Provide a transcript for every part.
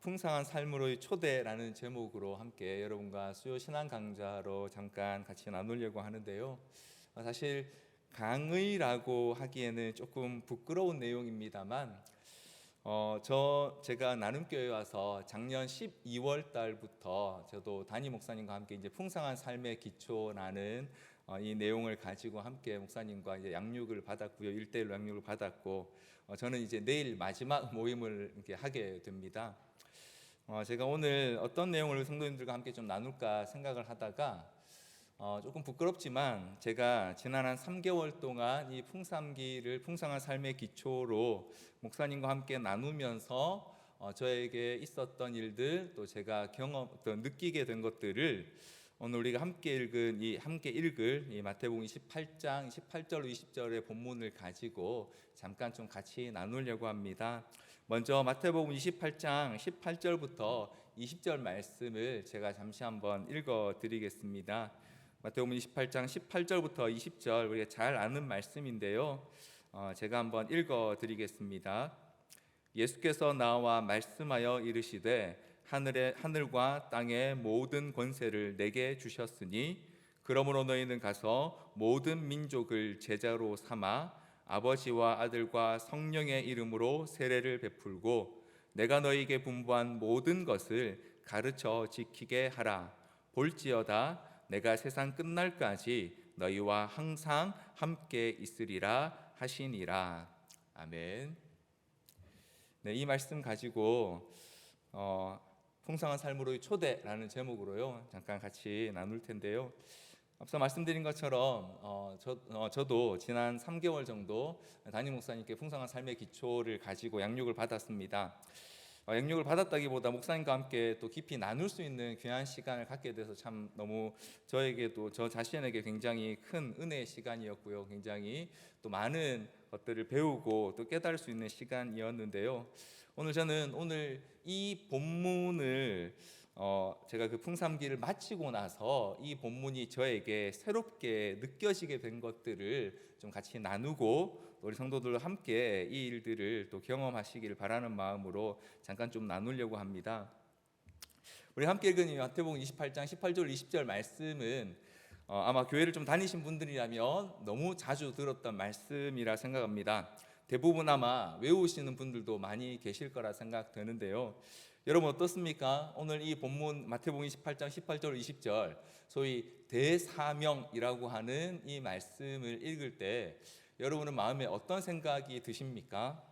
풍성한 삶으로의 초대라는 제목으로 함께 여러분과 수요 신앙 강좌로 잠깐 같이 나누려고 하는데요. 사실 강의라고 하기에는 조금 부끄러운 내용입니다만 제가 나눔교회 와서 작년 12월 달부터 저도 담임 목사님과 함께 이제 풍성한 삶의 기초라는 이 내용을 가지고 함께 목사님과 이제 양육을 받았고요. 1:1로 양육을 받았고 저는 이제 내일 마지막 모임을 이렇게 하게 됩니다. 제가 오늘 어떤 내용을 성도님들과 함께 좀 나눌까 생각을 하다가 조금 부끄럽지만 제가 지난 한 3개월 동안 이 풍성한 삶의 기초로 목사님과 함께 나누면서 저에게 있었던 일들, 또 제가 또 느끼게 된 것들을 오늘 우리가 함께 읽을 이 마태복음 28장 18절로 20절의 본문을 가지고 잠깐 좀 같이 나누려고 합니다. 먼저 마태복음 28장 18절부터 20절 말씀을 제가 잠시 한번 읽어 드리겠습니다. 마태복음 28장 18절부터 20절 우리가 잘 아는 말씀인데요. 제가 한번 읽어 드리겠습니다. 예수께서 나와 말씀하여 이르시되 하늘과 땅의 모든 권세를 내게 주셨으니 그러므로 너희는 가서 모든 민족을 제자로 삼아 아버지와 아들과 성령의 이름으로 세례를 베풀고 내가 너희에게 분부한 모든 것을 가르쳐 지키게 하라. 볼지어다 내가 세상 끝날까지 너희와 항상 함께 있으리라 하시니라. 아멘. 네, 이 말씀 가지고 풍성한 삶으로의 초대라는 제목으로요 잠깐 같이 나눌 텐데요. 앞서 말씀드린 것처럼 저도 지난 3개월 정도 담임 목사님께 풍성한 삶의 기초를 가지고 양육을 받았습니다. 양육을 받았다기보다 목사님과 함께 또 깊이 나눌 수 있는 귀한 시간을 갖게 돼서 참 너무 저에게도 저 자신에게 굉장히 큰 은혜의 시간이었고요. 굉장히 또 많은 것들을 배우고 또 깨달을 수 있는 시간이었는데요. 오늘 이 본문을 제가 그 풍삼기를 마치고 나서 이 본문이 저에게 새롭게 느껴지게 된 것들을 좀 같이 나누고 우리 성도들과 함께 이 일들을 또 경험하시기를 바라는 마음으로 잠깐 좀 나누려고 합니다. 우리 함께 읽은 마태복음 28장 18절 20절 말씀은 아마 교회를 좀 다니신 분들이라면 너무 자주 들었던 말씀이라 생각합니다. 대부분 아마 외우시는 분들도 많이 계실 거라 생각되는데요. 여러분 어떻습니까? 오늘 이 본문 마태복음 28장 18절 20절 소위 대사명이라고 하는 이 말씀을 읽을 때 여러분은 마음에 어떤 생각이 드십니까?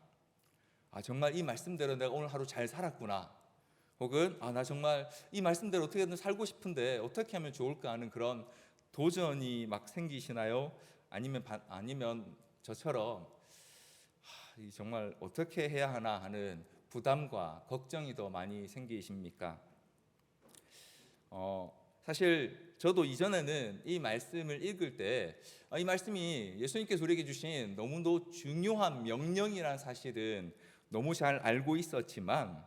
정말 이 말씀대로 내가 오늘 하루 잘 살았구나. 혹은 나 정말 이 말씀대로 어떻게든 살고 싶은데 어떻게 하면 좋을까 하는 그런 도전이 막 생기시나요? 아니면 저처럼 정말 어떻게 해야 하나 하는 부담과 걱정이 더 많이 생기십니까? 사실 저도 이전에는 이 말씀을 읽을 때 이 말씀이 예수님께서 우리에게 주신 너무도 중요한 명령이라는 사실은 너무 잘 알고 있었지만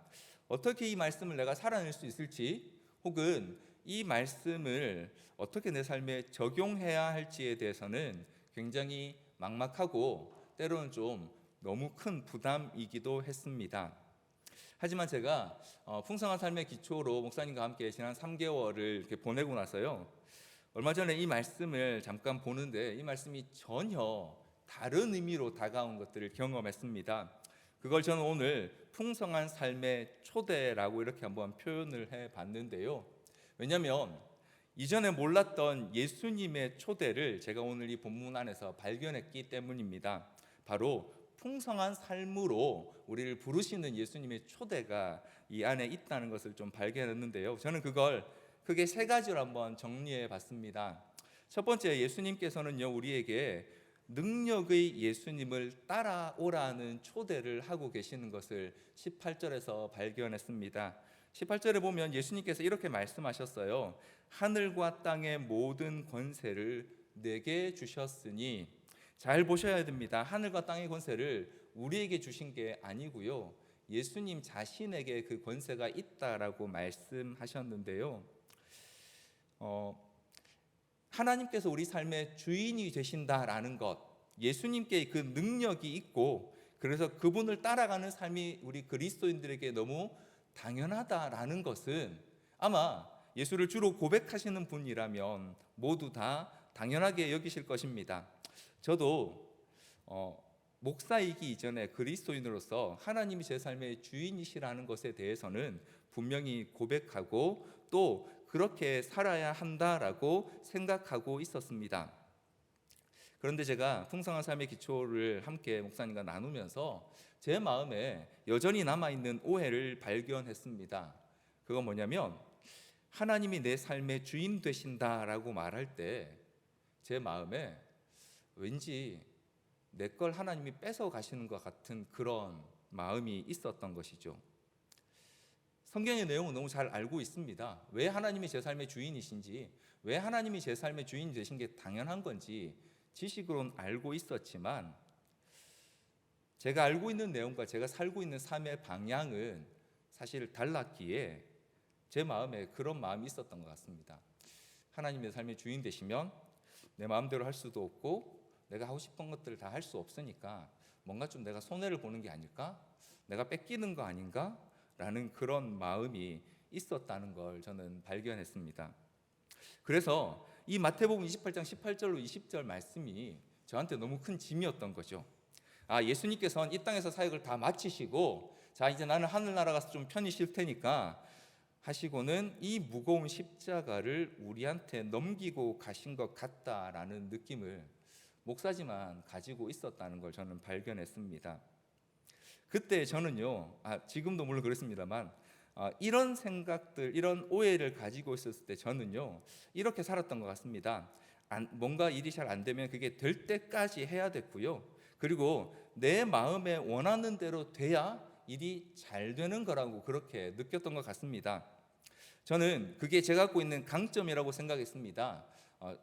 어떻게 이 말씀을 내가 살아낼 수 있을지 혹은 이 말씀을 어떻게 내 삶에 적용해야 할지에 대해서는 굉장히 막막하고 때로는 좀 너무 큰 부담이기도 했습니다. 하지만 제가 풍성한 삶의 기초로 목사님과 함께 지난 3개월을 이렇게 보내고 나서요 얼마 전에 이 말씀을 잠깐 보는데 이 말씀이 전혀 다른 의미로 다가온 것들을 경험했습니다. 그걸 저는 오늘 풍성한 삶의 초대라고 이렇게 한번 표현을 해봤는데요. 왜냐하면 이전에 몰랐던 예수님의 초대를 제가 오늘 이 본문 안에서 발견했기 때문입니다. 바로 풍성한 삶으로 우리를 부르시는 예수님의 초대가 이 안에 있다는 것을 좀 발견했는데요. 저는 그걸 크게 3가지로 한번 정리해 봤습니다. 첫 번째, 예수님께서는요 우리에게 능력의 예수님을 따라오라는 초대를 하고 계시는 것을 18절에서 발견했습니다. 18절에 보면 예수님께서 이렇게 말씀하셨어요. 하늘과 땅의 모든 권세를 내게 주셨으니. 잘 보셔야 됩니다. 하늘과 땅의 권세를 우리에게 주신 게 아니고요 예수님 자신에게 그 권세가 있다라고 말씀하셨는데요. 하나님께서 우리 삶의 주인이 되신다라는 것, 예수님께 그 능력이 있고 그래서 그분을 따라가는 삶이 우리 그리스도인들에게 너무 당연하다라는 것은 아마 예수를 주로 고백하시는 분이라면 모두 다 당연하게 여기실 것입니다. 저도 목사이기 이전에 그리스도인으로서 하나님이 제 삶의 주인이시라는 것에 대해서는 분명히 고백하고 또 그렇게 살아야 한다라고 생각하고 있었습니다. 그런데 제가 풍성한 삶의 기초를 함께 목사님과 나누면서 제 마음에 여전히 남아있는 오해를 발견했습니다. 그건 뭐냐면 하나님이 내 삶의 주인 되신다라고 말할 때 제 마음에 왠지 내 걸 하나님이 뺏어 가시는 것 같은 그런 마음이 있었던 것이죠. 성경의 내용은 너무 잘 알고 있습니다. 왜 하나님이 제 삶의 주인이신지, 왜 하나님이 제 삶의 주인이 되신 게 당연한 건지 지식으로는 알고 있었지만 제가 알고 있는 내용과 제가 살고 있는 삶의 방향은 사실 달랐기에 제 마음에 그런 마음이 있었던 것 같습니다. 하나님의 삶의 주인 되시면 내 마음대로 할 수도 없고 내가 하고 싶은 것들을 다 할 수 없으니까 뭔가 좀 내가 손해를 보는 게 아닐까? 내가 뺏기는 거 아닌가? 라는 그런 마음이 있었다는 걸 저는 발견했습니다. 그래서 이 마태복음 28장 18절로 20절 말씀이 저한테 너무 큰 짐이었던 거죠. 예수님께서는 이 땅에서 사역을 다 마치시고 자 이제 나는 하늘나라 가서 좀 편히 쉴 테니까 하시고는 이 무거운 십자가를 우리한테 넘기고 가신 것 같다라는 느낌을 목사지만 가지고 있었다는 걸 저는 발견했습니다. 그때 저는요, 지금도 물론 그렇습니다만 이런 생각들, 이런 오해를 가지고 있었을 때 저는요 이렇게 살았던 것 같습니다. 뭔가 일이 잘 안 되면 그게 될 때까지 해야 됐고요. 그리고 내 마음에 원하는 대로 돼야 일이 잘 되는 거라고 그렇게 느꼈던 것 같습니다. 저는 그게 제가 갖고 있는 강점이라고 생각했습니다.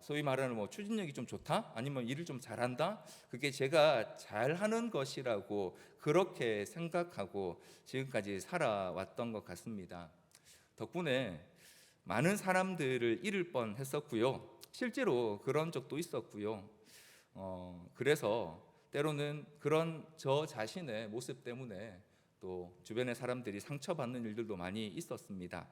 소위 말하는 추진력이 좀 좋다? 아니면 일을 좀 잘한다? 그게 제가 잘하는 것이라고 그렇게 생각하고 지금까지 살아왔던 것 같습니다. 덕분에 많은 사람들을 잃을 뻔했었고요. 실제로 그런 적도 있었고요. 그래서 때로는 그런 저 자신의 모습 때문에 또 주변의 사람들이 상처받는 일들도 많이 있었습니다.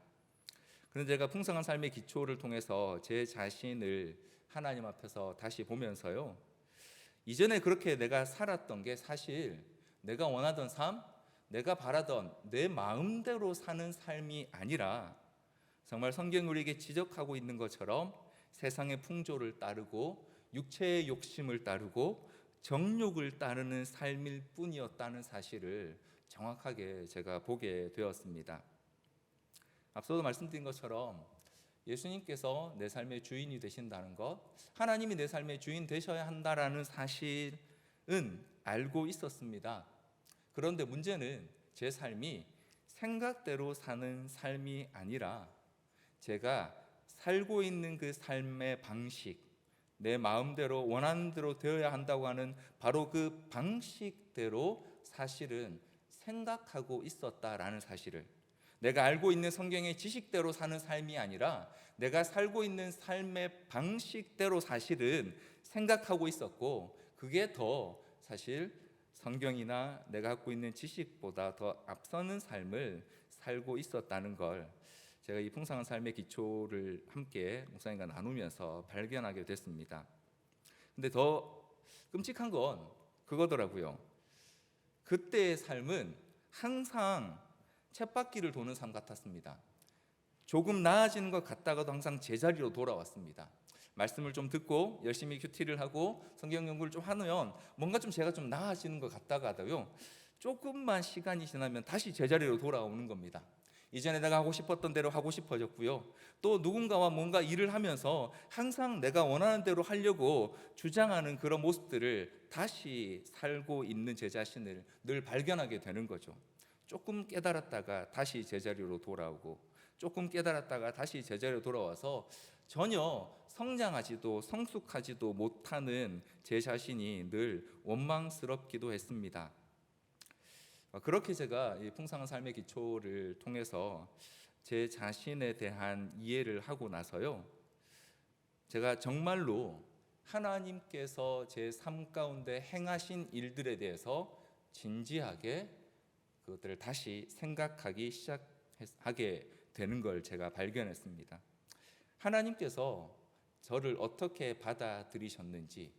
그런데 제가 풍성한 삶의 기초를 통해서 제 자신을 하나님 앞에서 다시 보면서요, 이전에 그렇게 내가 살았던 게 사실 내가 원하던 삶, 내가 바라던 내 마음대로 사는 삶이 아니라 정말 성경이 우리에게 지적하고 있는 것처럼 세상의 풍조를 따르고 육체의 욕심을 따르고 정욕을 따르는 삶일 뿐이었다는 사실을 정확하게 제가 보게 되었습니다. 앞서도 말씀드린 것처럼 예수님께서 내 삶의 주인이 되신다는 것, 하나님이 내 삶의 주인 되셔야 한다라는 사실은 알고 있었습니다. 그런데 문제는 제 삶이 생각대로 사는 삶이 아니라 제가 살고 있는 그 삶의 방식, 내 마음대로 원하는 대로 되어야 한다고 하는 바로 그 방식대로 사실은 생각하고 있었다라는 사실을, 내가 알고 있는 성경의 지식대로 사는 삶이 아니라 내가 살고 있는 삶의 방식대로 사실은 생각하고 있었고, 그게 더 사실 성경이나 내가 갖고 있는 지식보다 더 앞서는 삶을 살고 있었다는 걸 제가 이 풍성한 삶의 기초를 함께 목사님과 나누면서 발견하게 됐습니다. 근데 더 끔찍한 건 그거더라고요. 그때의 삶은 항상 쳇바퀴를 도는 삶 같았습니다. 조금 나아지는 것 같다가도 항상 제자리로 돌아왔습니다. 말씀을 좀 듣고 열심히 큐티를 하고 성경 연구를 좀 하면 뭔가 좀 제가 좀 나아지는 것 같다가도요, 조금만 시간이 지나면 다시 제자리로 돌아오는 겁니다. 이전에 내가 하고 싶었던 대로 하고 싶어졌고요, 또 누군가와 뭔가 일을 하면서 항상 내가 원하는 대로 하려고 주장하는 그런 모습들을 다시 살고 있는 제 자신을 늘 발견하게 되는 거죠. 조금 깨달았다가 다시 제자리로 돌아오고, 조금 깨달았다가 다시 제자리로 돌아와서 전혀 성장하지도 성숙하지도 못하는 제 자신이 늘 원망스럽기도 했습니다. 그렇게 제가 이 풍성한 삶의 기초를 통해서 제 자신에 대한 이해를 하고 나서요, 제가 정말로 하나님께서 제 삶 가운데 행하신 일들에 대해서 진지하게 그것들을 다시 생각하기 하게 되는 걸 제가 발견했습니다. 하나님께서 저를 어떻게 받아들이셨는지,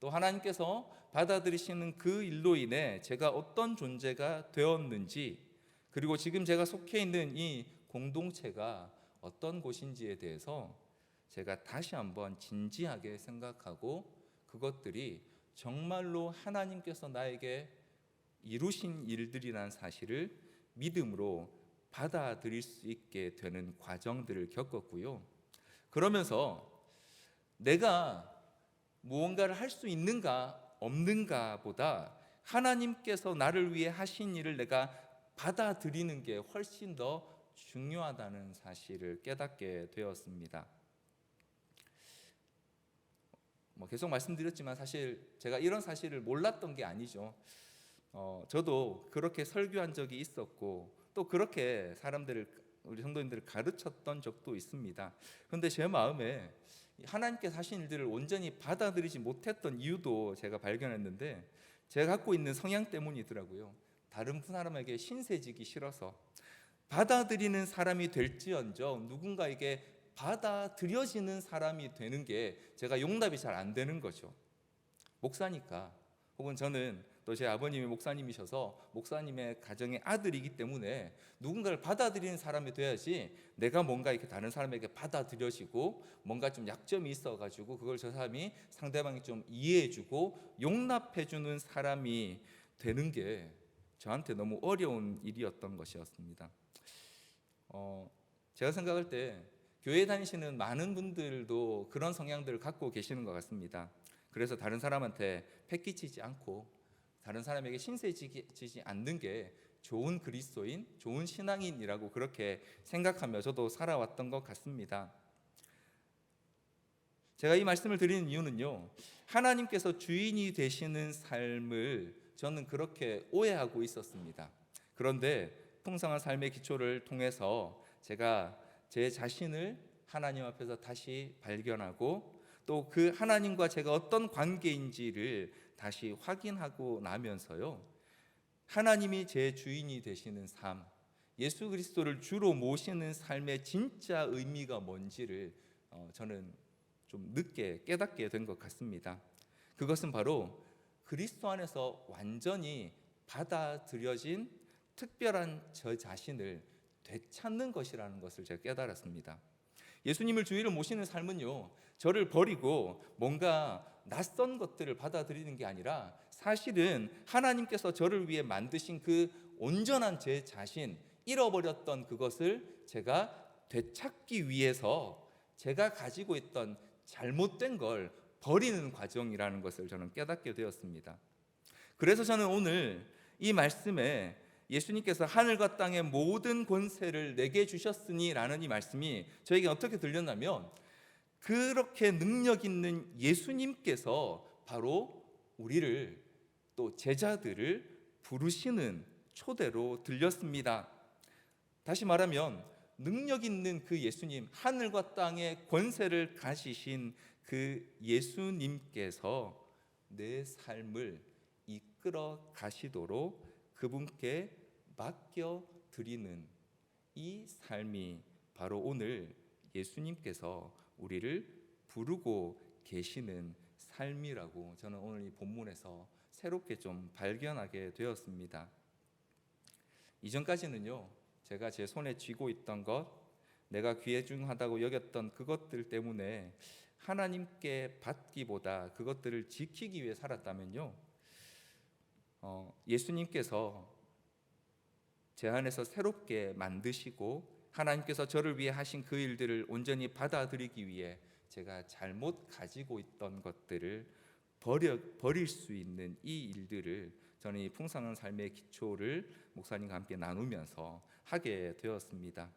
또 하나님께서 받아들이시는 그 일로 인해 제가 어떤 존재가 되었는지, 그리고 지금 제가 속해 있는 이 공동체가 어떤 곳인지에 대해서 제가 다시 한번 진지하게 생각하고, 그것들이 정말로 하나님께서 나에게 이루신 일들이라는 사실을 믿음으로 받아들일 수 있게 되는 과정들을 겪었고요. 그러면서 내가 무언가를 할 수 있는가 없는가 보다 하나님께서 나를 위해 하신 일을 내가 받아들이는 게 훨씬 더 중요하다는 사실을 깨닫게 되었습니다. 계속 말씀드렸지만 사실 제가 이런 사실을 몰랐던 게 아니죠. 저도 그렇게 설교한 적이 있었고, 또 그렇게 우리 성도님들을 가르쳤던 적도 있습니다. 그런데 제 마음에 하나님께서 하신 일들을 온전히 받아들이지 못했던 이유도 제가 발견했는데, 제가 갖고 있는 성향 때문이더라고요. 다른 사람에게 신세지기 싫어서 받아들이는 사람이 될지언정 누군가에게 받아들여지는 사람이 되는 게 제가 용납이 잘 안 되는 거죠. 목사니까, 혹은 저는 또 제 아버님이 목사님이셔서 목사님의 가정의 아들이기 때문에 누군가를 받아들이는 사람이 돼야지, 내가 뭔가 이렇게 다른 사람에게 받아들여지고 뭔가 좀 약점이 있어가지고 그걸 저 사람이 상대방이 좀 이해해주고 용납해주는 사람이 되는 게 저한테 너무 어려운 일이었던 것이었습니다. 제가 생각할 때 교회 다니시는 많은 분들도 그런 성향들을 갖고 계시는 것 같습니다. 그래서 다른 사람한테 패기치지 않고 다른 사람에게 신세지지 않는 게 좋은 그리스도인, 좋은 신앙인이라고 그렇게 생각하며 저도 살아왔던 것 같습니다. 제가 이 말씀을 드리는 이유는요, 하나님께서 주인이 되시는 삶을 저는 그렇게 오해하고 있었습니다. 그런데 풍성한 삶의 기초를 통해서 제가 제 자신을 하나님 앞에서 다시 발견하고, 또 그 하나님과 제가 어떤 관계인지를 다시 확인하고 나면서요, 하나님이 제 주인이 되시는 삶, 예수 그리스도를 주로 모시는 삶의 진짜 의미가 뭔지를 저는 좀 늦게 깨닫게 된 것 같습니다. 그것은 바로 그리스도 안에서 완전히 받아들여진 특별한 저 자신을 되찾는 것이라는 것을 제가 깨달았습니다. 예수님을 주위를 모시는 삶은요, 저를 버리고 뭔가 낯선 것들을 받아들이는 게 아니라, 사실은 하나님께서 저를 위해 만드신 그 온전한 제 자신, 잃어버렸던 그것을 제가 되찾기 위해서 제가 가지고 있던 잘못된 걸 버리는 과정이라는 것을 저는 깨닫게 되었습니다. 그래서 저는 오늘 이 말씀에 예수님께서 하늘과 땅의 모든 권세를 내게 주셨으니 라는 이 말씀이 저에게 어떻게 들렸냐면, 그렇게 능력 있는 예수님께서 바로 우리를, 또 제자들을 부르시는 초대로 들렸습니다. 다시 말하면 능력 있는 그 예수님, 하늘과 땅의 권세를 가지신 그 예수님께서 내 삶을 이끌어 가시도록 그분께 맡겨 드리는 이 삶이 바로 오늘 예수님께서 우리를 부르고 계시는 삶이라고 저는 오늘 이 본문에서 새롭게 좀 발견하게 되었습니다. 이전까지는요, 제가 제 손에 쥐고 있던 것, 내가 귀중하다고 여겼던 그것들 때문에 하나님께 받기보다 그것들을 지키기 위해 살았다면요, 예수님께서 제 안에서 새롭게 만드시고 하나님께서 저를 위해 하신 그 일들을 온전히 받아들이기 위해 제가 잘못 가지고 있던 것들을 버릴 수 있는 이 일들을 저는 이 풍성한 삶의 기초를 목사님과 함께 나누면서 하게 되었습니다.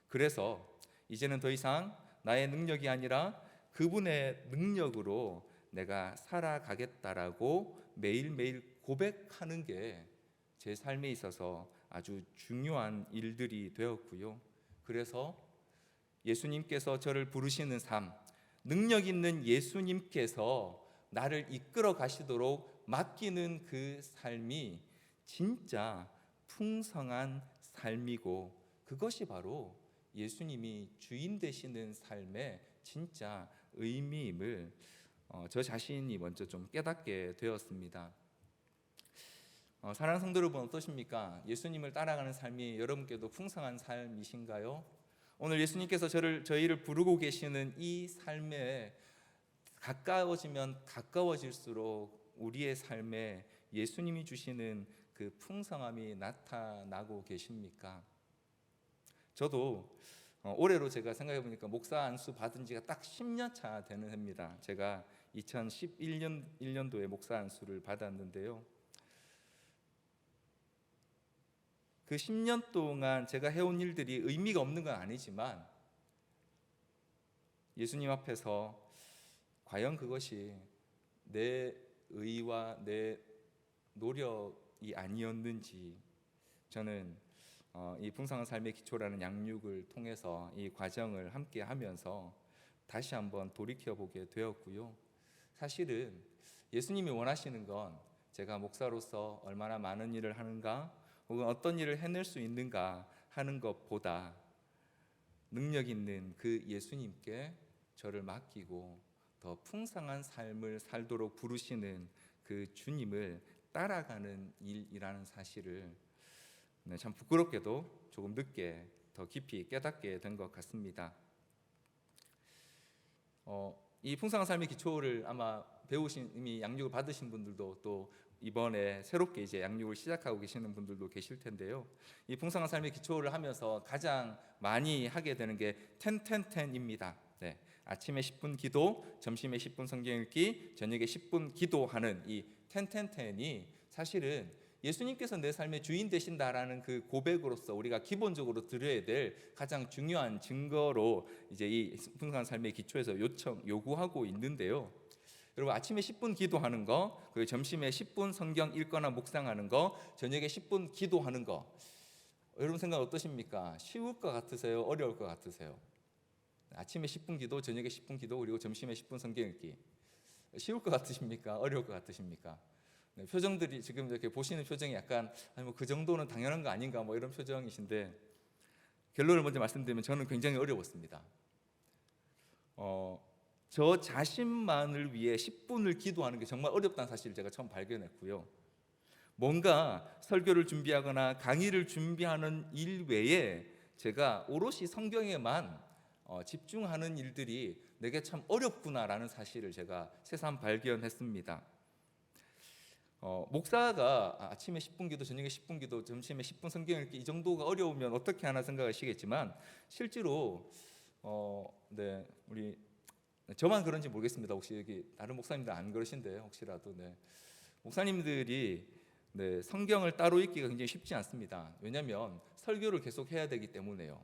그래서 이제는 더 이상 나의 능력이 아니라 그분의 능력으로 내가 살아가겠다라고 매일매일 고백하는 게 제 삶에 있어서 아주 중요한 일들이 되었고요. 그래서 예수님께서 저를 부르시는 삶, 능력 있는 예수님께서 나를 이끌어 가시도록 맡기는 그 삶이 진짜 풍성한 삶이고 그것이 바로 예수님이 주인 되시는 삶의 진짜 의미임을 저 자신이 먼저 좀 깨닫게 되었습니다. 사랑하는 성도 여러분, 어떠십니까? 예수님을 따라가는 삶이 여러분께도 풍성한 삶이신가요? 오늘 예수님께서 저희를 부르고 계시는 이 삶에 가까워지면 가까워질수록 우리의 삶에 예수님이 주시는 그 풍성함이 나타나고 계십니까? 저도 올해로 제가 생각해 보니까 목사 안수 받은 지가 딱 10년 차 되는 해입니다. 제가 2011년도에 목사 안수를 받았는데요. 그 10년 동안 제가 해온 일들이 의미가 없는 건 아니지만 예수님 앞에서 과연 그것이 내 의와 내 노력이 아니었는지, 저는 이 풍성한 삶의 기초라는 양육을 통해서 이 과정을 함께 하면서 다시 한번 돌이켜보게 되었고요. 사실은 예수님이 원하시는 건 제가 목사로서 얼마나 많은 일을 하는가, 혹은 어떤 일을 해낼 수 있는가 하는 것보다 능력 있는 그 예수님께 저를 맡기고 더 풍성한 삶을 살도록 부르시는 그 주님을 따라가는 일이라는 사실을 참 부끄럽게도 조금 늦게 더 깊이 깨닫게 된 것 같습니다. 이 풍성한 삶의 기초를 아마 배우신, 이미 양육을 받으신 분들도 또 이번에 새롭게 이제 양육을 시작하고 계시는 분들도 계실 텐데요. 이 풍성한 삶의 기초를 하면서 가장 많이 하게 되는 게 10-10-10입니다. 네. 아침에 10분 기도, 점심에 10분 성경 읽기, 저녁에 10분 기도하는 이 10-10-10이 사실은 예수님께서 내 삶의 주인 되신다라는 그 고백으로서 우리가 기본적으로 드려야 될 가장 중요한 증거로 이제 이 풍성한 삶의 기초에서 요구하고 있는데요. 여러분, 아침에 10분 기도하는 거, 그리고 점심에 10분 성경 읽거나 묵상하는 거, 저녁에 10분 기도하는 거, 여러분 생각 어떠십니까? 쉬울 것 같으세요? 어려울 것 같으세요? 아침에 10분 기도, 저녁에 10분 기도, 그리고 점심에 10분 성경 읽기, 쉬울 것 같으십니까? 어려울 것 같으십니까? 네, 표정들이 지금 이렇게 보시는 표정이 약간 뭐 그 정도는 당연한 거 아닌가 뭐 이런 표정이신데, 결론을 먼저 말씀드리면 저는 굉장히 어려웠습니다. 저 자신만을 위해 10분을 기도하는 게 정말 어렵다는 사실을 제가 처음 발견했고요. 뭔가 설교를 준비하거나 강의를 준비하는 일 외에 제가 오롯이 성경에만 집중하는 일들이 내게 참 어렵구나라는 사실을 제가 새삼 발견했습니다. 목사가 아침에 10분 기도, 저녁에 10분 기도, 점심에 10분 성경 읽기, 이 정도가 어려우면 어떻게 하나 생각하시겠지만 실제로 네, 우리 저만 그런지 모르겠습니다. 혹시 여기 다른 목사님들 안 그러신데 혹시라도 목사님들이 성경을 따로 읽기가 굉장히 쉽지 않습니다. 왜냐하면 설교를 계속 해야 되기 때문에요.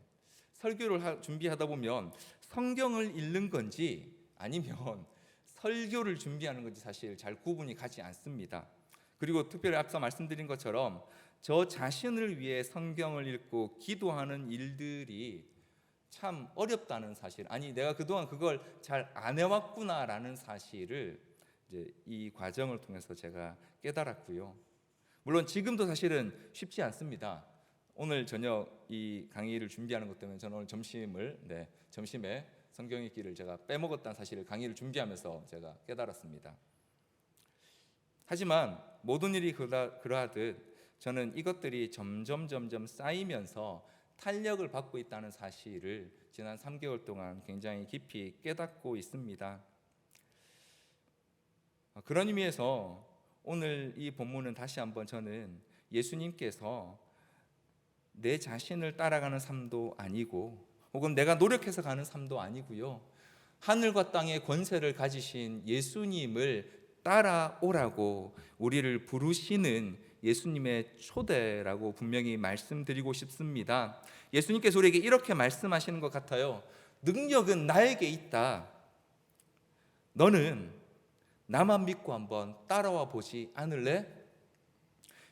설교를 준비하다 보면 성경을 읽는 건지 아니면 설교를 준비하는 건지 사실 잘 구분이 가지 않습니다. 그리고 특별히 앞서 말씀드린 것처럼 저 자신을 위해 성경을 읽고 기도하는 일들이 참 어렵다는 사실, 아니 내가 그동안 그걸 잘 안 해왔구나라는 사실을 이제 이 과정을 통해서 제가 깨달았고요. 물론 지금도 사실은 쉽지 않습니다. 오늘 저녁 이 강의를 준비하는 것 때문에 저는 오늘 점심에 성경 읽기를 제가 빼먹었다는 사실을 강의를 준비하면서 제가 깨달았습니다. 하지만 모든 일이 그러하듯 저는 이것들이 점점 쌓이면서 탄력을 받고 있다는 사실을 지난 3개월 동안 굉장히 깊이 깨닫고 있습니다. 그런 의미에서 오늘 이 본문은 다시 한번 저는 예수님께서 내 자신을 따라가는 삶도 아니고 혹은 내가 노력해서 가는 삶도 아니고요, 하늘과 땅의 권세를 가지신 예수님을 따라오라고 우리를 부르시는 예수님의 초대라고 분명히 말씀드리고 싶습니다. 예수님께서 우리에게 이렇게 말씀하시는 것 같아요. 능력은 나에게 있다. 너는 나만 믿고 한번 따라와 보지 않을래?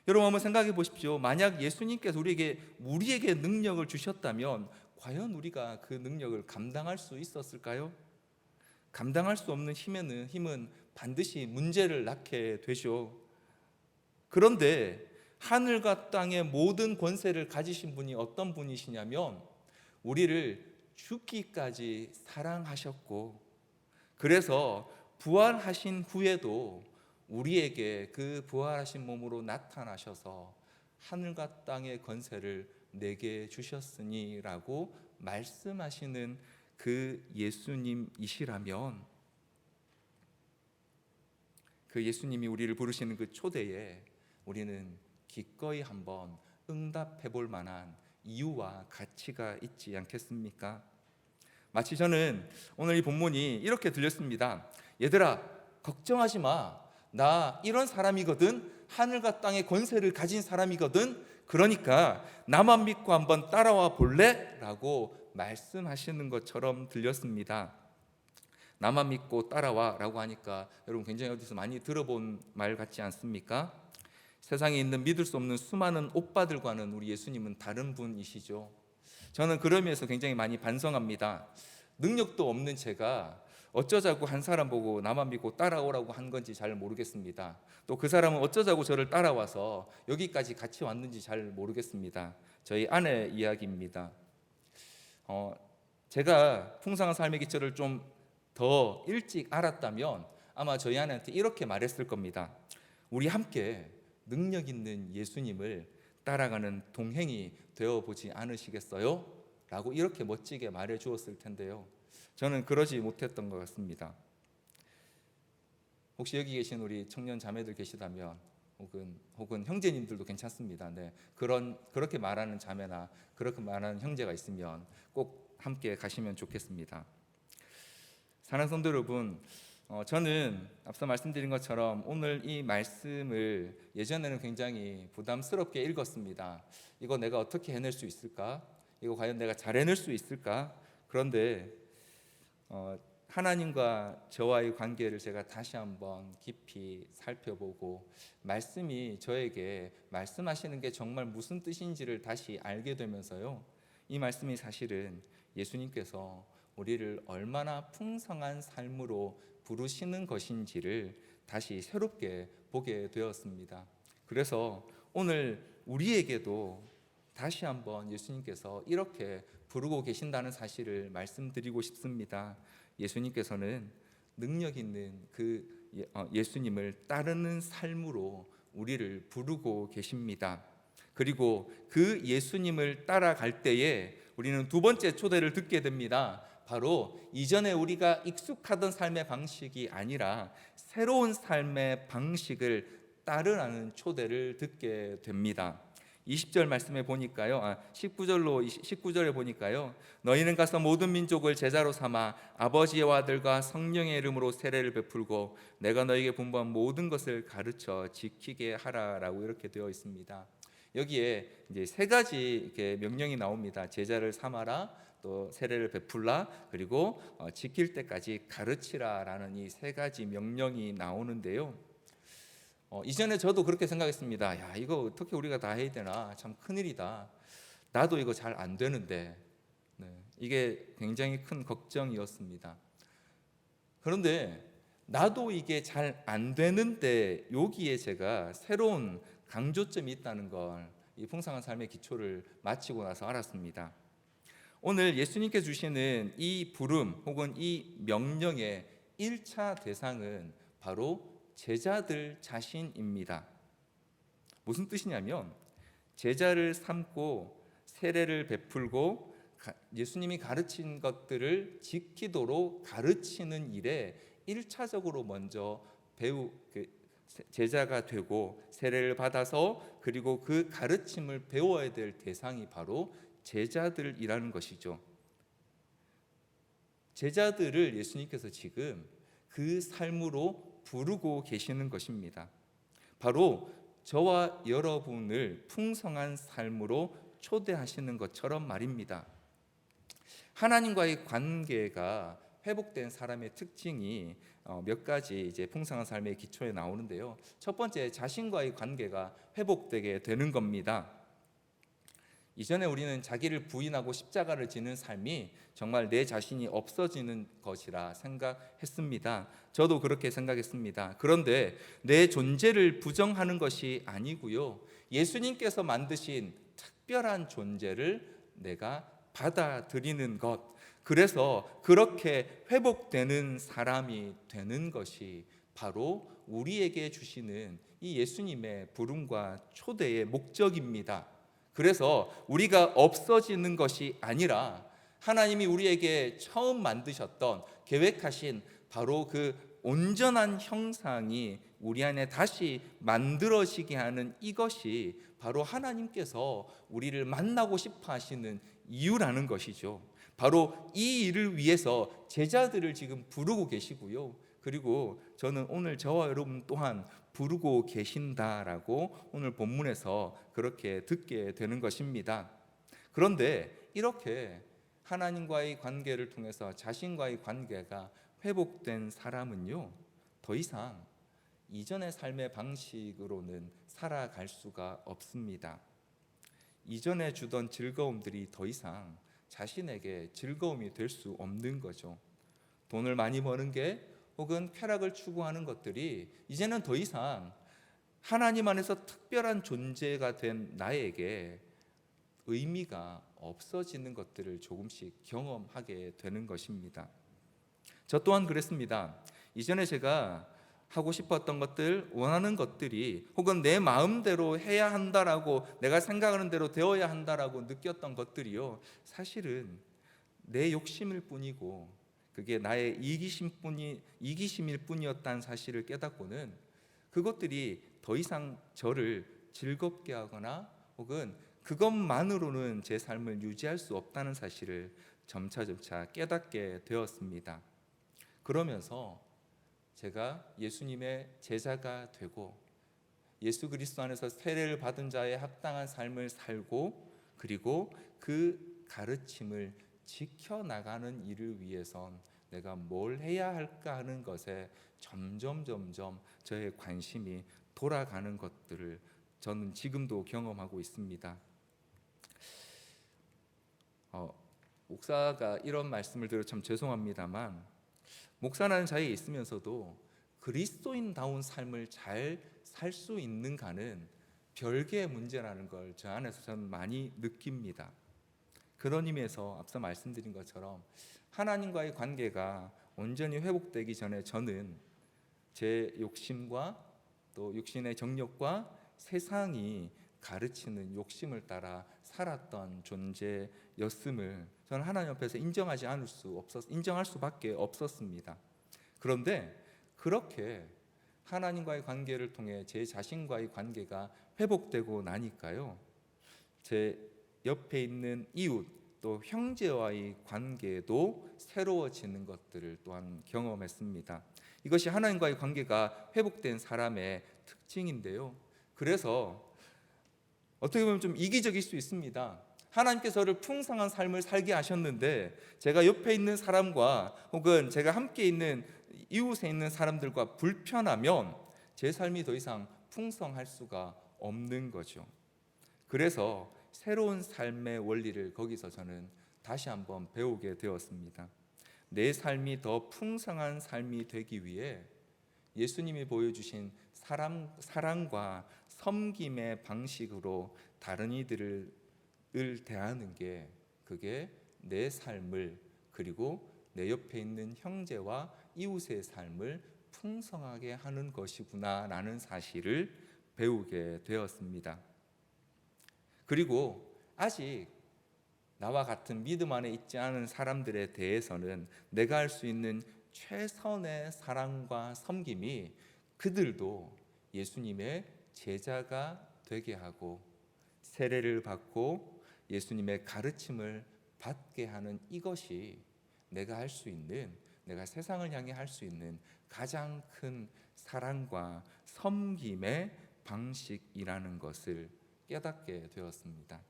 여러분 한번 생각해 보십시오. 만약 예수님께서 우리에게 능력을 주셨다면 과연 우리가 그 능력을 감당할 수 있었을까요? 감당할 수 없는 힘은 반드시 문제를 낳게 되죠. 그런데 하늘과 땅의 모든 권세를 가지신 분이 어떤 분이시냐면 우리를 죽기까지 사랑하셨고, 그래서 부활하신 후에도 우리에게 그 부활하신 몸으로 나타나셔서 하늘과 땅의 권세를 내게 주셨으니라고 말씀하시는 그 예수님이시라면, 그 예수님이 우리를 부르시는 그 초대에 우리는 기꺼이 한번 응답해 볼 만한 이유와 가치가 있지 않겠습니까? 마치 저는 오늘 이 본문이 이렇게 들렸습니다. 얘들아, 걱정하지 마. 나 이런 사람이거든. 하늘과 땅의 권세를 가진 사람이거든. 그러니까 나만 믿고 한번 따라와 볼래? 라고 말씀하시는 것처럼 들렸습니다. 나만 믿고 따라와 라고 하니까 여러분 굉장히 어디서 많이 들어본 말 같지 않습니까? 세상에 있는 믿을 수 없는 수많은 오빠들과는 우리 예수님은 다른 분이시죠. 저는 그런 면에서 굉장히 많이 반성합니다. 능력도 없는 제가 어쩌자고 한 사람 보고 나만 믿고 따라오라고 한 건지 잘 모르겠습니다. 또 그 사람은 어쩌자고 저를 따라와서 여기까지 같이 왔는지 잘 모르겠습니다. 저희 아내 이야기입니다. 제가 풍성한 삶의 기초를 좀 더 일찍 알았다면 아마 저희 아내한테 이렇게 말했을 겁니다. 우리 함께 능력 있는 예수님을 따라가는 동행이 되어보지 않으시겠어요? 라고 이렇게 멋지게 말해 주었을 텐데요, 저는 그러지 못했던 것 같습니다. 혹시 여기 계신 우리 청년 자매들 계시다면 혹은 형제님들도 괜찮습니다. 네, 그렇게 말하는 자매나 그렇게 말하는 형제가 있으면 꼭 함께 가시면 좋겠습니다. 사랑하는 성도 여러분, 저는 앞서 말씀드린 것처럼 오늘 이 말씀을 예전에는 굉장히 부담스럽게 읽었습니다. 이거 내가 어떻게 해낼 수 있을까? 이거 과연 내가 잘 해낼 수 있을까? 그런데 하나님과 저와의 관계를 제가 다시 한번 깊이 살펴보고 말씀이 저에게 말씀하시는 게 정말 무슨 뜻인지를 다시 알게 되면서요, 이 말씀이 사실은 예수님께서 우리를 얼마나 풍성한 삶으로 부르시는 것인지를 다시 새롭게 보게 되었습니다. 그래서 오늘 우리에게도 다시 한번 예수님께서 이렇게 부르고 계신다는 사실을 말씀드리고 싶습니다. 예수님께서는 능력 있는 그 예수님을 따르는 삶으로 우리를 부르고 계십니다. 그리고 그 예수님을 따라갈 때에 우리는 두 번째 초대를 듣게 됩니다. 바로 이전에 우리가 익숙하던 삶의 방식이 아니라 새로운 삶의 방식을 따르라는 초대를 듣게 됩니다. 20절 말씀에 보니까요, 19절에 보니까요, 너희는 가서 모든 민족을 제자로 삼아 아버지와 아들과 성령의 이름으로 세례를 베풀고 내가 너희에게 분부한 모든 것을 가르쳐 지키게 하라라고 이렇게 되어 있습니다. 여기에 이제 세 가지 이렇게 명령이 나옵니다. 제자를 삼아라, 또 세례를 베풀라, 그리고 지킬 때까지 가르치라라는 이 세 가지 명령이 나오는데요, 이전에 저도 그렇게 생각했습니다. 야, 이거 어떻게 우리가 다 해야 되나, 참 큰일이다. 나도 이거 잘 안 되는데. 네, 이게 굉장히 큰 걱정이었습니다. 그런데 나도 이게 잘 안 되는데 여기에 제가 새로운 강조점이 있다는 걸 이 풍성한 삶의 기초를 마치고 나서 알았습니다. 오늘 예수님께 주시는 이 부름 혹은 이 명령의 1차 대상은 바로 제자들 자신입니다. 무슨 뜻이냐면 제자를 삼고 세례를 베풀고 예수님이 가르친 것들을 지키도록 가르치는 일에 1차적으로 먼저 제자가 되고 세례를 받아서 그리고 그 가르침을 배워야 될 대상이 바로 제자들이라는 것이죠. 제자들을 예수님께서 지금 그 삶으로 부르고 계시는 것입니다. 바로 저와 여러분을 풍성한 삶으로 초대하시는 것처럼 말입니다. 하나님과의 관계가 회복된 사람의 특징이 몇 가지 이제 풍성한 삶의 기초에 나오는데요, 첫 번째, 자신과의 관계가 회복되게 되는 겁니다. 이전에 우리는 자기를 부인하고 십자가를 지는 삶이 정말 내 자신이 없어지는 것이라 생각했습니다. 저도 그렇게 생각했습니다. 그런데 내 존재를 부정하는 것이 아니고요, 예수님께서 만드신 특별한 존재를 내가 받아들이는 것, 그래서 그렇게 회복되는 사람이 되는 것이 바로 우리에게 주시는 이 예수님의 부름과 초대의 목적입니다. 그래서 우리가 없어지는 것이 아니라 하나님이 우리에게 처음 만드셨던 계획하신 바로 그 온전한 형상이 우리 안에 다시 만들어지게 하는 이것이 바로 하나님께서 우리를 만나고 싶어 하시는 이유라는 것이죠. 바로 이 일을 위해서 제자들을 지금 부르고 계시고요. 그리고 저는 오늘 저와 여러분 또한 부르고 계신다라고 오늘 본문에서 그렇게 듣게 되는 것입니다. 그런데 이렇게 하나님과의 관계를 통해서 자신과의 관계가 회복된 사람은요, 더 이상 이전의 삶의 방식으로는 살아갈 수가 없습니다. 이전에 주던 즐거움들이 더 이상 자신에게 즐거움이 될 수 없는 거죠. 돈을 많이 버는 게 혹은 쾌락을 추구하는 것들이 이제는 더 이상 하나님 안에서 특별한 존재가 된 나에게 의미가 없어지는 것들을 조금씩 경험하게 되는 것입니다. 저 또한 그랬습니다. 이전에 제가 하고 싶었던 것들, 원하는 것들이 혹은 내 마음대로 해야 한다라고, 내가 생각하는 대로 되어야 한다라고 느꼈던 것들이요, 사실은 내 욕심일 뿐이고 그게 나의 이기심일 뿐이었다는 사실을 깨닫고는 그것들이 더 이상 저를 즐겁게 하거나 혹은 그것만으로는 제 삶을 유지할 수 없다는 사실을 점차 깨닫게 되었습니다. 그러면서 제가 예수님의 제자가 되고 예수 그리스도 안에서 세례를 받은 자의 합당한 삶을 살고 그리고 그 가르침을 지켜나가는 일을 위해선 내가 뭘 해야 할까 하는 것에 점점 저의 관심이 돌아가는 것들을 저는 지금도 경험하고 있습니다. 목사가 이런 말씀을 드려 참 죄송합니다만, 목사라는 자리에 있으면서도 그리스도인다운 삶을 잘 살 수 있는가는 별개의 문제라는 걸 저 안에서 저는 많이 느낍니다. 그런 의미에서 앞서 말씀드린 것처럼 하나님과의 관계가 온전히 회복되기 전에 저는 제 욕심과 또 육신의 정욕과 세상이 가르치는 욕심을 따라 살았던 존재였음을 저는 하나님 앞에서 인정할 수밖에 없었습니다. 그런데 그렇게 하나님과의 관계를 통해 제 자신과의 관계가 회복되고 나니까요, 제 옆에 있는 이웃 또 형제와의 관계도 새로워지는 것들을 또한 경험했습니다. 이것이 하나님과의 관계가 회복된 사람의 특징인데요, 그래서 어떻게 보면 좀 이기적일 수 있습니다. 하나님께서 저를 풍성한 삶을 살게 하셨는데 제가 옆에 있는 사람과 혹은 제가 함께 있는 이웃에 있는 사람들과 불편하면 제 삶이 더 이상 풍성할 수가 없는 거죠. 그래서 새로운 삶의 원리를 거기서 저는 다시 한번 배우게 되었습니다. 내 삶이 더 풍성한 삶이 되기 위해 예수님이 보여주신 사랑과 섬김의 방식으로 다른 이들을 대하는 게, 그게 내 삶을 그리고 내 옆에 있는 형제와 이웃의 삶을 풍성하게 하는 것이구나라는 사실을 배우게 되었습니다. 그리고 아직 나와 같은 믿음 안에 있지 않은 사람들에 대해서는 내가 할 수 있는 최선의 사랑과 섬김이 그들도 예수님의 제자가 되게 하고 세례를 받고 예수님의 가르침을 받게 하는 이것이 내가 할 수 있는, 내가 세상을 향해 할 수 있는 가장 큰 사랑과 섬김의 방식이라는 것을 깨닫게 되었습니다.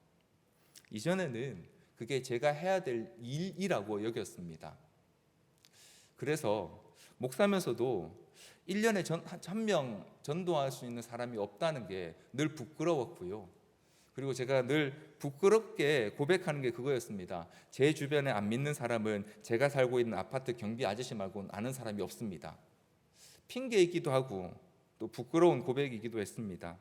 이전에는 그게 제가 해야 될 일이라고 여겼습니다. 그래서 목사면서도 1년에 한 명 전도할 수 있는 사람이 없다는 게 늘 부끄러웠고요. 그리고 제가 늘 부끄럽게 고백하는 게 그거였습니다. 제 주변에 안 믿는 사람은 제가 살고 있는 아파트 경비 아저씨 말고는 아는 사람이 없습니다. 핑계이기도 하고 또 부끄러운 고백이기도 했습니다.